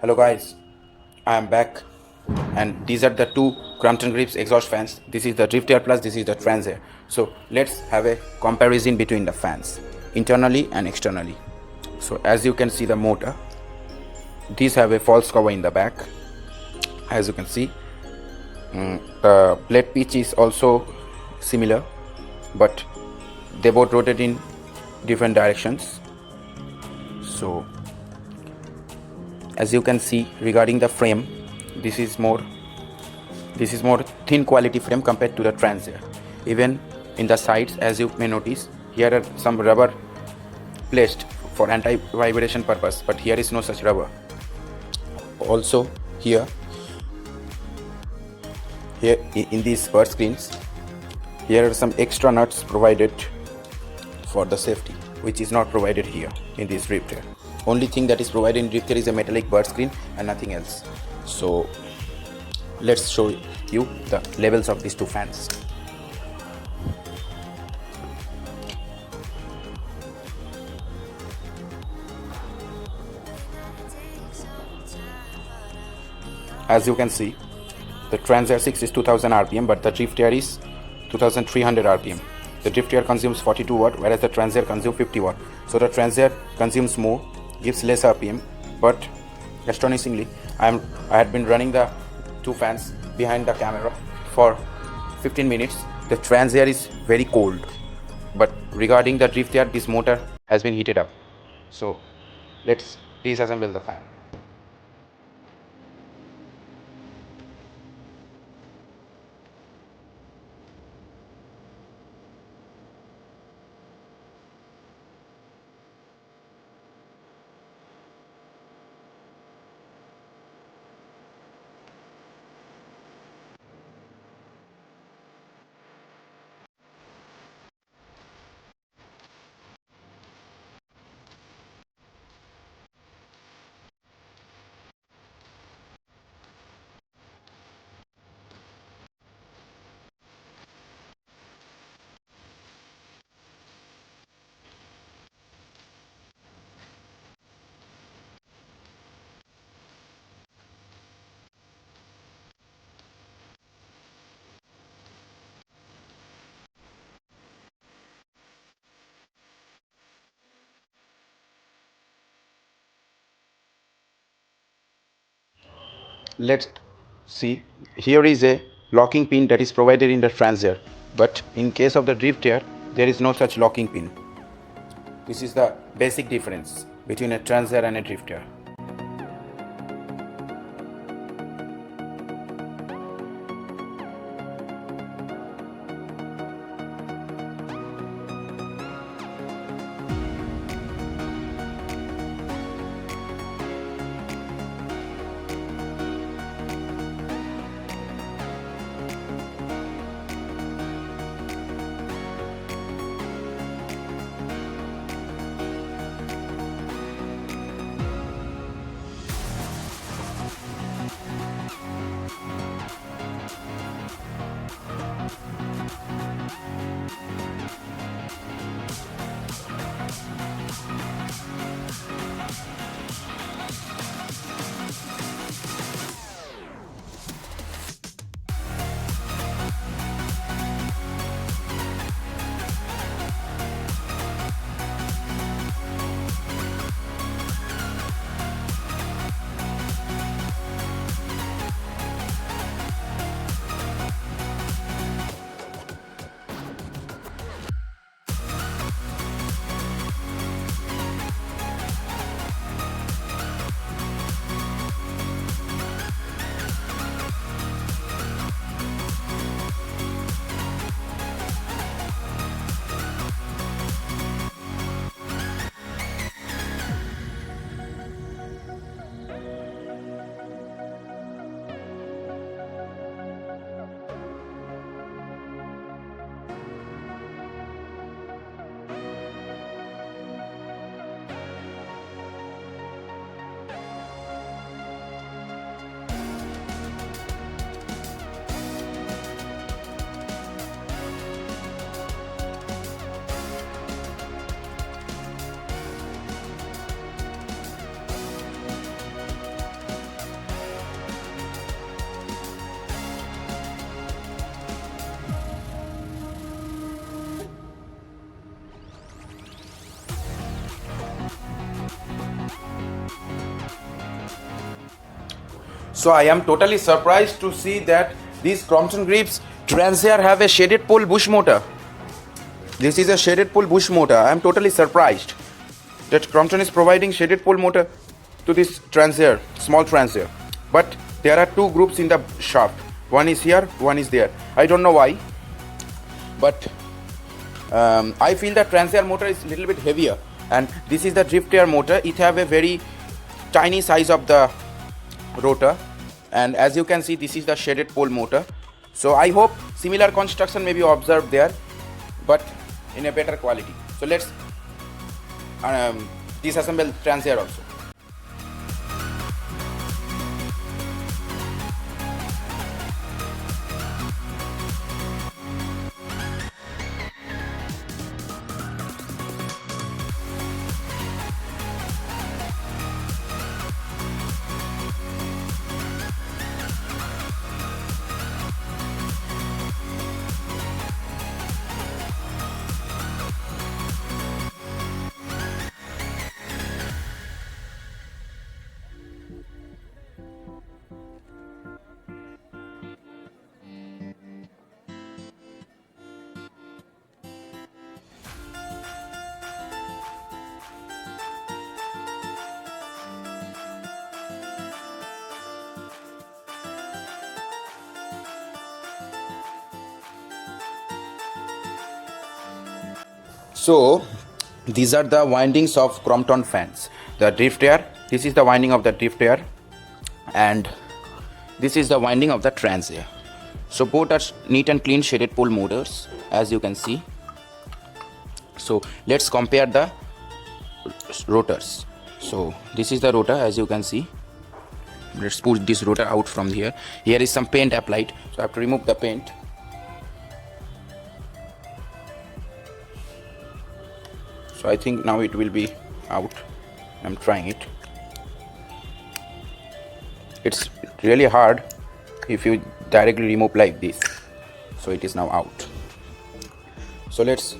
Hello guys, I am back and these are the two Crompton Grips exhaust fans. This is the drift air plus this is the trans air. So let's have a comparison between the fans internally and externally. So as you can see the motor, these have a false cover in the back. As you can see, the blade pitch is also similar, but they both rotate in different directions. So as you can see, regarding the frame, this is more thin quality frame compared to the trans air. Even in the sides, as you may notice, here are some rubber placed for anti-vibration purpose, but here is no such rubber. Also here in these spur screens, here are some extra nuts provided for the safety, which is not provided here in this drift air. Only thing that is provided in drift air is a metallic bird screen and nothing else. So let's show you the levels of these two fans. As you can see, the Trans Air 6 is 2000 rpm, but the drift air is 2300 rpm. The drift air consumes 42 watt, whereas the trans air consumes 50 watt. So the trans air consumes more, gives less rpm, but astonishingly, I had been running the two fans behind the camera for 15 minutes. The trans air is very cold, but regarding the drift air, this motor has been heated up. So let's disassemble the fan. Let's see, here is a locking pin that is provided in the trans air, but in case of the drift air there is no such locking pin. This is the basic difference between a trans air and a drift air. So I am totally surprised to see that these Crompton grips Transair have a shaded pole bush motor. This is a shaded pole bush motor. I am totally surprised that Crompton is providing shaded pole motor to this Transair, small Transair. But there are two groups in the shaft. One is here, one is there. I don't know why, but I feel that Transair motor is a little bit heavier, and this is the DriftAir motor. It have a very tiny size of the rotor, and as you can see, this is the shaded pole motor. So I hope similar construction may be observed there, but in a better quality. So let's disassemble Transair also. So these are the windings of Crompton fans. The DriftAir, this is the winding of the DriftAir, and this is the winding of the Transair. So both are neat and clean shaded pole motors, as you can see. So let's compare the rotors. So this is the rotor, as you can see. Let's push this rotor out from here. Here is some paint applied, so I have to remove the paint. So I think now it will be out. I'm trying it. It's really hard if you directly remove like this. So it is now out. So let's,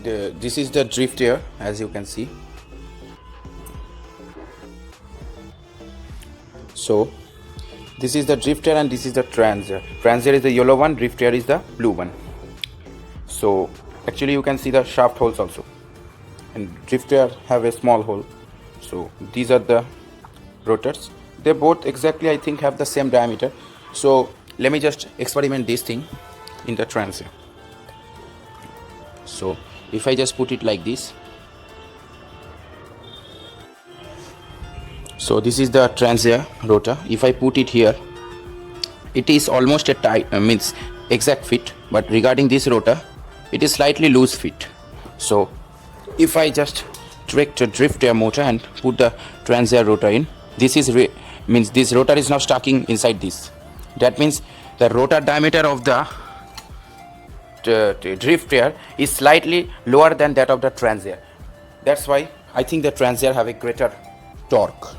this is the DriftAir, as you can see. So this is the DriftAir and this is the Transair. Transair is the yellow one, DriftAir is the blue one. So actually you can see the shaft holes also, and DriftAir have a small hole. So these are the rotors. They both exactly, I think, have the same diameter. So let me just experiment this thing in the Transair. So if I just put it like this, so this is the Transair rotor. If I put it here, it is almost a tight, means exact fit, but regarding this rotor, it is slightly loose fit. So if I just direct a DriftAir motor and put the Transair rotor in, this is means this rotor is now stucking inside this. That means the rotor diameter of the DriftAir is slightly lower than that of the Transair. That's why I think the Transair have a greater torque.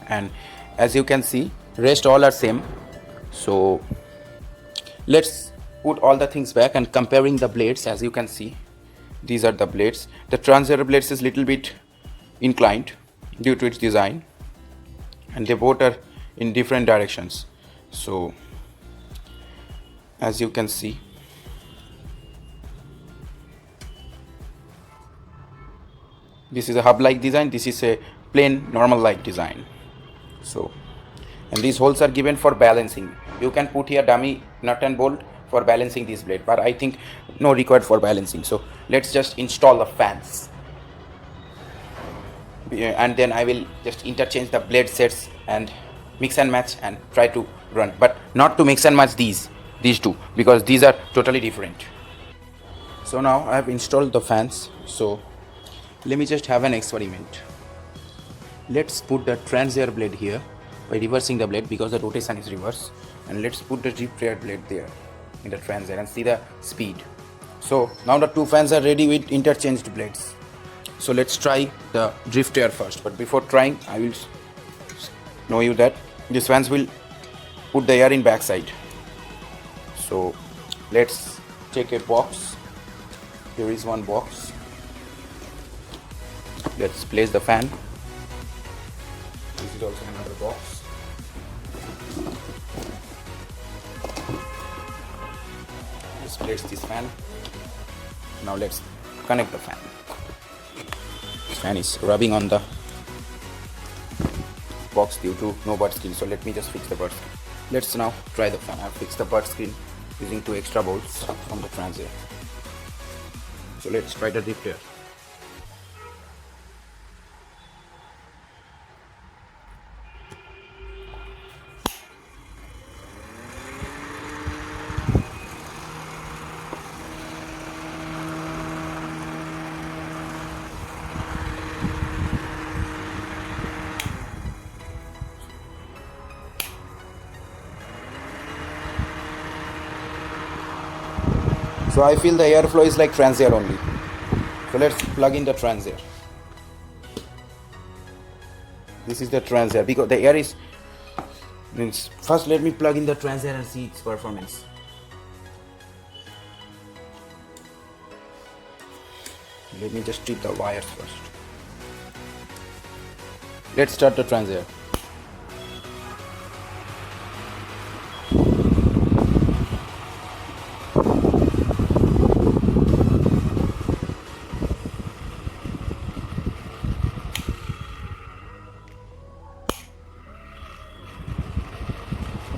And as you can see, rest all are same. So let's put all the things back and comparing the blades. As you can see, these are the blades. The Transair blades is little bit inclined due to its design, and they both are in different directions. So as you can see, this is a hub like design, this is a plain normal like design. So, and these holes are given for balancing. You can put here dummy nut and bolt for balancing this blade, but I think no required for balancing. So let's just install the fans, and then I will just interchange the blade sets and mix and match and try to run, but not to mix and match these two, because these are totally different. So now I have installed the fans. So let me just have an experiment. Let's put the Transair blade here by reversing the blade, because the rotation is reverse, and let's put the DriftAir blade there in the Transair and see the speed. So now the two fans are ready with interchanged blades. So let's try the DriftAir first, but before trying, I will know you that these fans will put the air in backside. So let's take a box. Here is one box. Let's place the fan. This is also another box. Let's place this fan. Now let's connect the fan. This fan is rubbing on the box due to no bird screen, so let me just fix the bird screen. Let's now try the fan. I've fixed the bird screen using 2 extra bolts from the transier. So let's try the drift air. So I feel the airflow is like transier only. So let's plug in the transier. This is the transier because the air is means first let me plug in the transier and see its performance. Let me just strip the wires first. Let's start the transier.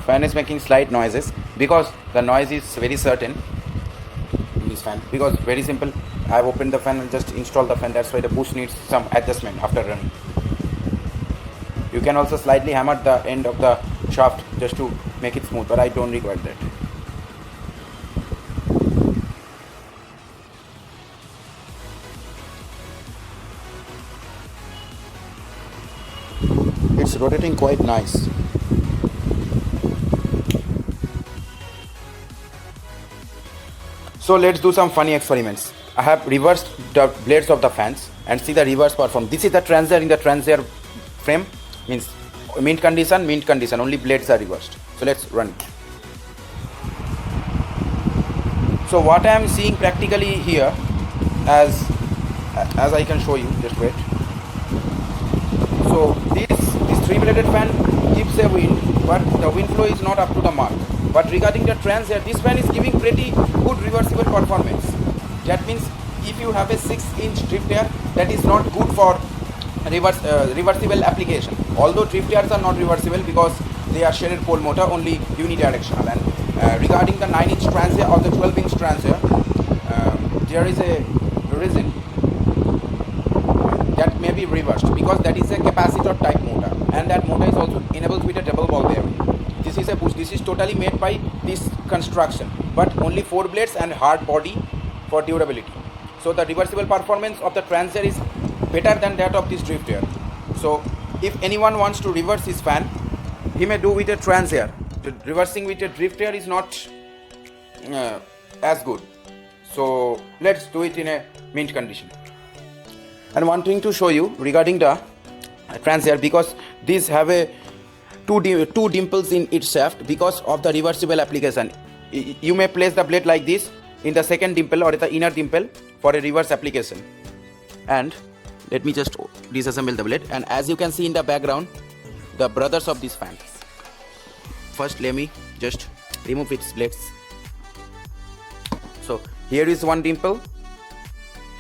Fan is making slight noises because the noise is very certain in this fan, because very simple, I have opened the fan and just installed the fan. That's why the push needs some adjustment after running. You can also slightly hammer the end of the shaft just to make it smooth, but I don't require that. It's rotating quite nice. So let's do some funny experiments. I have reversed the blades of the fans and see the reverse perform. This is the transier in the transier frame, means mint condition, only blades are reversed. So let's run it. So what I am seeing practically here, as I can show you, just wait. So this 3-bladed fan gives a wind, but the wind flow is not up to the mark. But regarding the transier, this fan is giving pretty good reversible performance. That means if you have a 6-inch drift air, that is not good for reversible application. Although drift airs are not reversible because they are shaded pole motor, only unidirectional. And regarding the 9-inch transier or the 12-inch transier, there is a reason that may be reversed, because that is a capacitor type motor, and that motor is also enabled with a double ball bearing. This is a push. This is totally made by this construction, but only 4 blades and hard body for durability. So the reversible performance of the transier is better than that of this drift air. So if anyone wants to reverse his fan, he may do with a transier. Reversing with a drift air is not as good. So let's do it in a mint condition. And one thing to show you regarding the transier, because these have a two dimples in its shaft because of the reversible application. You may place the blade like this in the second dimple or the inner dimple for a reverse application. And let me just disassemble the blade, and as you can see in the background, the brothers of this fan. First let me just remove its blades. So here is one dimple,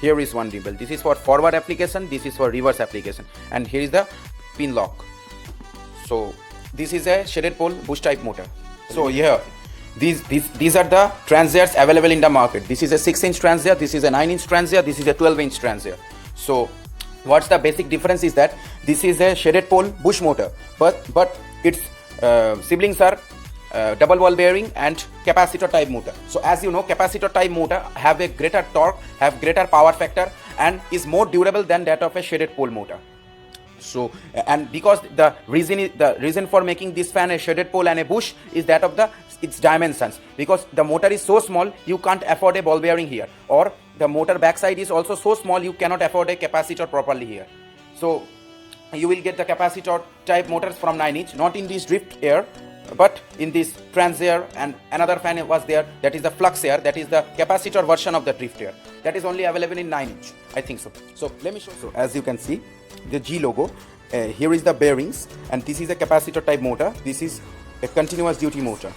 here is one dimple. This is for forward application, this is for reverse application, and here is the pin lock. So this is a shaded pole bush type motor. So here these are the transiers available in the market. This is a 6-inch transier, this is a 9-inch transier, this is a 12-inch transier. So what's the basic difference is that this is a shaded pole bush motor, but its siblings are double ball bearing and capacitor type motor. So as you know, capacitor type motor have a greater torque, have greater power factor, and is more durable than that of a shaded pole motor. So, and because the reason for making this fan a shaded pole and a bush is that of its dimensions, because the motor is so small you can't afford a ball bearing here, or the motor backside is also so small you cannot afford a capacitor properly here. So you will get the capacitor type motors from 9-inch, not in this drift air, but in this transier. And another fan was there, that is the flux air, that is the capacitor version of the drift air, that is only available in 9-inch, I think so. So let me show. So as you can see, the G logo, here is the bearings, and this is a capacitor type motor. This is a continuous duty motor.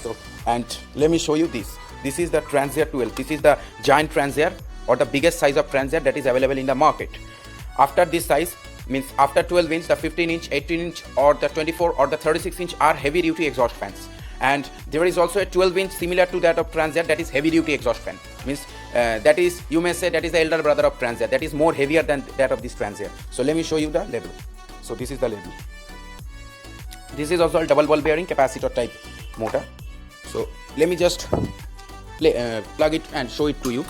So, and let me show you this. This is the transfer 12. This is the giant transfer, or the biggest size of transfer that is available in the market. After this size, means after 12 inch, the 15 inch, 18 inch, or the 24 or the 36 inch are heavy duty exhaust fans. And there is also a 12 inch similar to that of transfer, that is heavy duty exhaust fan. Means that is, you may say, that is the elder brother of transfer, that is more heavier than that of this transfer. So let me show you the label. So this is the label. This is also a double ball bearing capacitor type motor. So let me just plug it and show it to you,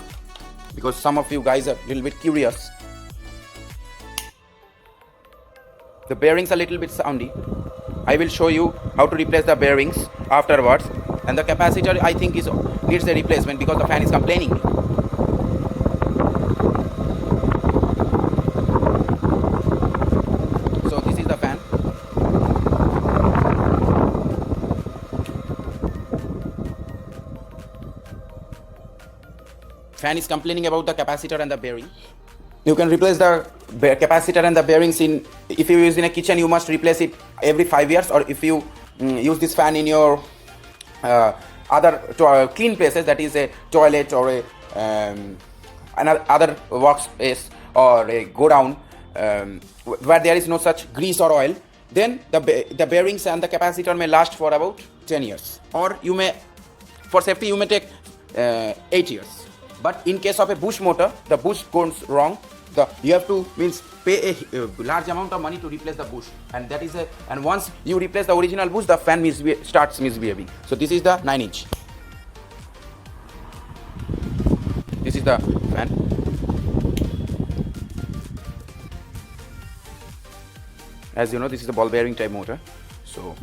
because some of you guys are a little bit curious. The bearings are a little bit soundy. I will show you how to replace the bearings afterwards. And the capacitor, I think, needs a replacement because the fan is complaining. So this is the fan. Fan is complaining about the capacitor and the bearing. You can replace the capacitor and the bearings in, if you use in a kitchen, you must replace it every 5 years, or if you use this fan in your other clean places, that is a toilet or a another workspace or a go down where there is no such grease or oil, then the bearings and the capacitor may last for about 10 years, or you may, for safety, you may take 8 years. But in case of a bush motor, the bush goes wrong. You have to pay a large amount of money to replace the bush, and that is and once you replace the original bush, the fan starts misbehaving. So this is the 9 inch. This is the fan. As you know, this is the ball bearing type motor. So,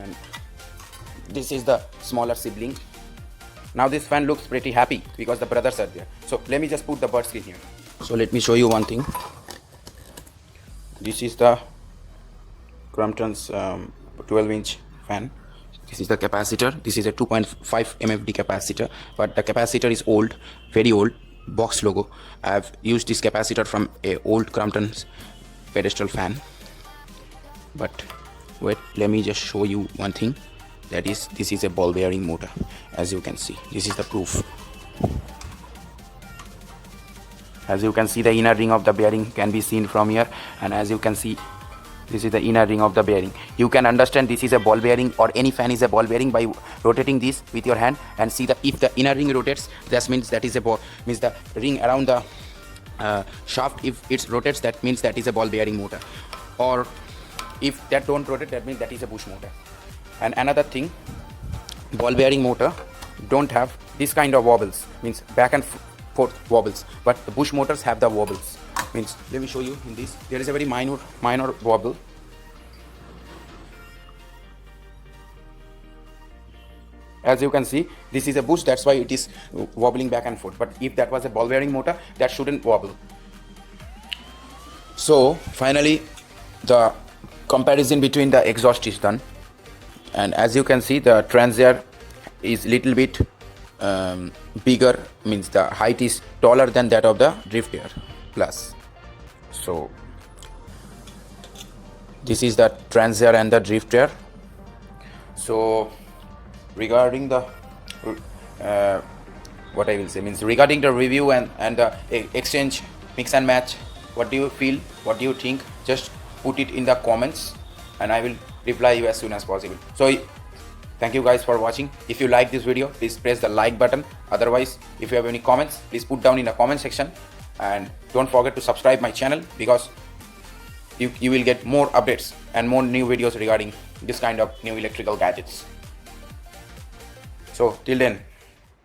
and this is the smaller sibling. Now this fan looks pretty happy because the brothers are there. So let me just put the bird skin here. So let me show you one thing. This is the Crompton's 12 inch fan. This is the capacitor. This is a 2.5 MFD capacitor, but the capacitor is old, very old, box logo. I have used this capacitor from a old Crompton's pedestal fan. But wait, let me just show you one thing. That is, this is a ball bearing motor. As you can see, this is the proof. As you can see, the inner ring of the bearing can be seen from here, and as you can see, this is the inner ring of the bearing. You can understand this is a ball bearing, or any fan is a ball bearing, by rotating this with your hand and see that if the inner ring rotates, that means that is a ball, means the ring around the shaft, if it rotates, that means that is a ball bearing motor, or if that don't rotate, that means that is a bush motor. And another thing, ball bearing motor don't have this kind of wobbles, means back and forth wobbles, but the bush motors have the wobbles. Means, let me show you in this. There is a very minor wobble. As you can see, this is a bush, that's why it is wobbling back and forth. But if that was a ball bearing motor, that shouldn't wobble. So finally, the comparison between the exhaust is done. And as you can see, the transfer is little bit bigger, means the height is taller than that of the drift air plus. So this is the transfer and the drift air. So regarding the what I will say, means regarding the review and the exchange, mix and match, what do you feel, what do you think? Just put it in the comments and I will reply you as soon as possible. So thank you guys for watching. If you like this video, please press the like button. Otherwise, if you have any comments, please put down in the comment section, and don't forget to subscribe my channel, because you will get more updates and more new videos regarding this kind of new electrical gadgets. So till then,